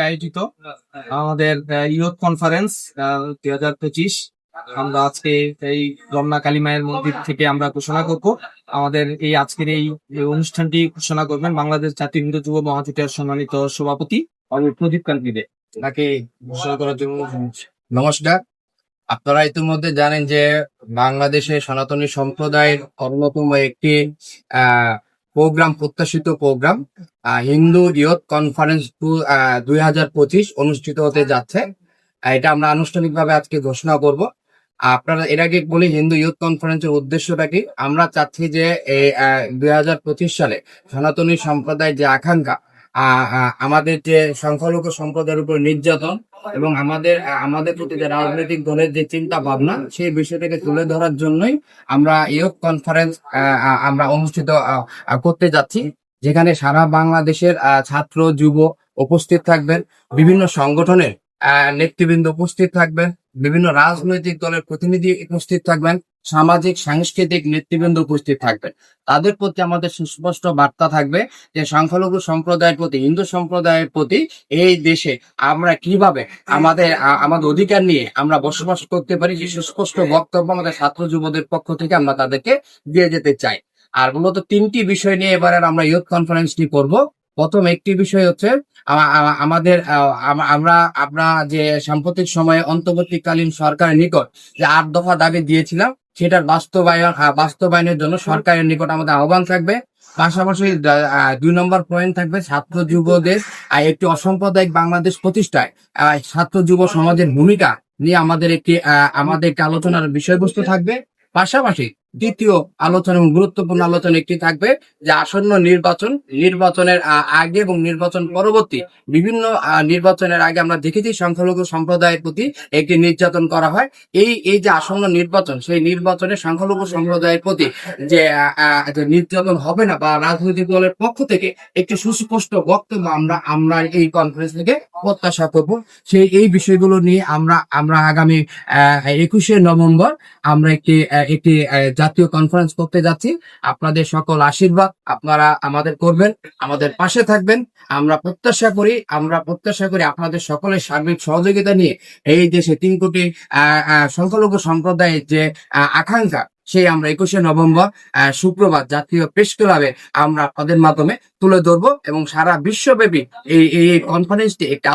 আয়োজিত আমাদের youth conference 2025। আমরা আজকে এই রমনা কালী মায়ের মন্দির থেকে আমরা ঘোষণা করব আমাদের এই আজকের এই অনুষ্ঠানটি ঘোষণা করবেন বাংলাদেশ জাতীয় হিন্দু যুব মহাজোটের সম্মানিত সভাপতি প্রদীপ কান্তি দে। তাকে ঘোষণা করার জন্য নমস্কার। আপনারা ইতিমধ্যে জানেন যে বাংলাদেশে সনাতনী সম্প্রদায়ের অন্যতম একটি প্রোগ্রাম, প্রত্যাশিত প্রোগ্রাম হিন্দু ইয়ুথ কনফারেন্স 2025 অনুষ্ঠিত হতে যাচ্ছে। এটা আমরা আনুষ্ঠানিকভাবে আজকে ঘোষণা করব। আপনারা এর আগে বলি হিন্দু ইয়ুথ কনফারেন্সের উদ্দেশ্যটা কি। আমরা চাচ্ছি যে এই 2025 সালে সনাতনী সম্প্রদায়ের যে আকাঙ্ক্ষা, আমাদের যে সংখ্যালঘু সম্প্রদায়ের উপর নির্যাতন এবং আমাদের প্রতি যে রাজনৈতিক দলের যে চিন্তা ভাবনা, সেই বিষয়টাকে তুলে ধরার জন্যই আমরা ইয়ুথ কনফারেন্স আমরা অনুষ্ঠিত করতে যাচ্ছি, যেখানে সারা বাংলাদেশের ছাত্র যুব উপস্থিত থাকবেন, বিভিন্ন সংগঠনের নেতৃবৃন্দ উপস্থিত থাকবেন, বিভিন্ন রাজনৈতিক দলের প্রতিনিধি উপস্থিত থাকবেন, সামাজিক সাংস্কৃতিক নেতৃবৃন্দ উপস্থিত থাকবেন। তাদের প্রতি আমাদের সুস্পষ্ট বার্তা থাকবে যে সংখ্যালঘু সম্প্রদায়ের প্রতি, হিন্দু সম্প্রদায়ের প্রতি এই দেশে আমরা কিভাবে আমাদের অধিকার নিয়ে আমরা বসবাস করতে পারি, যে সুস্পষ্ট বক্তব্য আমাদের ছাত্র যুবদের পক্ষ থেকে আমরা তাদেরকে দিয়ে যেতে চাই। আর মূলত তিনটি বিষয় নিয়ে এবারে আমরা ইয়ুথ কনফারেন্সটি করব। প্রথম একটি বিষয় হচ্ছে আমরা যে সাম্প্রতিক সময়ে অন্তর্বর্তীকালীন সরকারের নিকট যে 8 দফা দাবি দিয়েছিলাম, সেটার বাস্তবায়নের জন্য সরকারের নিকট আমাদের আহ্বান থাকবে। পাশাপাশি 2 নম্বর পয়েন্ট থাকবে ছাত্র যুবদের একটি অসাম্প্রদায়িক বাংলাদেশ প্রতিষ্ঠায় ছাত্র যুব সমাজের ভূমিকা নিয়ে আমাদের একটি আলোচনার বিষয়বস্তু থাকবে। পাশাপাশি দ্বিতীয় আলোচনা এবং গুরুত্বপূর্ণ আলোচনা একটি থাকবে যে আসন্ন নির্বাচনের আগে এবং নির্বাচন পরবর্তী বিভিন্ন নির্বাচনের আগে আমরা দেখেছি সংখ্যালঘু সম্প্রদায়ের প্রতি একটি নির্যাতন করা হয়। এই যে আসন্ন নির্বাচন, সেই নির্বাচনে সংখ্যালঘু সম্প্রদায়ের প্রতি যে নির্যাতন হবে না, বা রাজনৈতিক দলের পক্ষ থেকে একটি সুস্পষ্ট বক্তব্য আমরা এই কনফারেন্স থেকে প্রত্যাশা করব। এই বিষয়গুলো নিয়ে আমরা আগামী 21শে নভেম্বর আমরা একটি জাতীয় কনফারেন্স করতে যাচ্ছি। আপনাদের সকল আশীর্বাদ আপনারা আমাদের করবেন, আমাদের পাশে থাকবেন। আমরা প্রত্যাশা করি আপনাদের সকলের সার্বিক সহযোগিতা নিয়ে এই দেশে 3 কোটি সংখ্যালঘু সম্প্রদায়ের যে আকাঙ্ক্ষা, সেই আমরা 21শে নভেম্বর শুক্রবার জাতীয় প্রেস ক্লাবে আমরা আপনাদের মাধ্যমে তুলে ধরবো এবং সারা বিশ্বব্যাপী এই কনফারেন্সটি একটি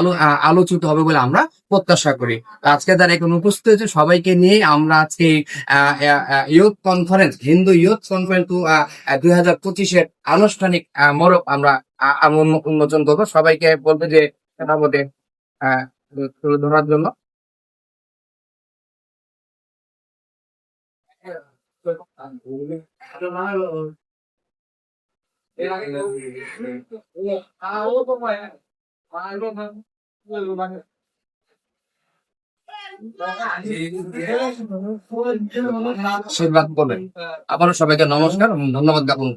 আলোচিত হবে বলে আমরা প্রত্যাশা করি। আজকে যারা এখন উপস্থিত হয়েছে সবাইকে নিয়ে আমরা আজকে youth conference, Hindu youth conference 2025-এর আনুষ্ঠানিক মরক আমরা উন্মোচন করবো। সবাইকে বলবো যে মোটামুটি তুলে ধরার জন্য। আশীর্বাদ বলেন। আবারও সবাইকে নমস্কার, ধন্যবাদ জ্ঞাপন।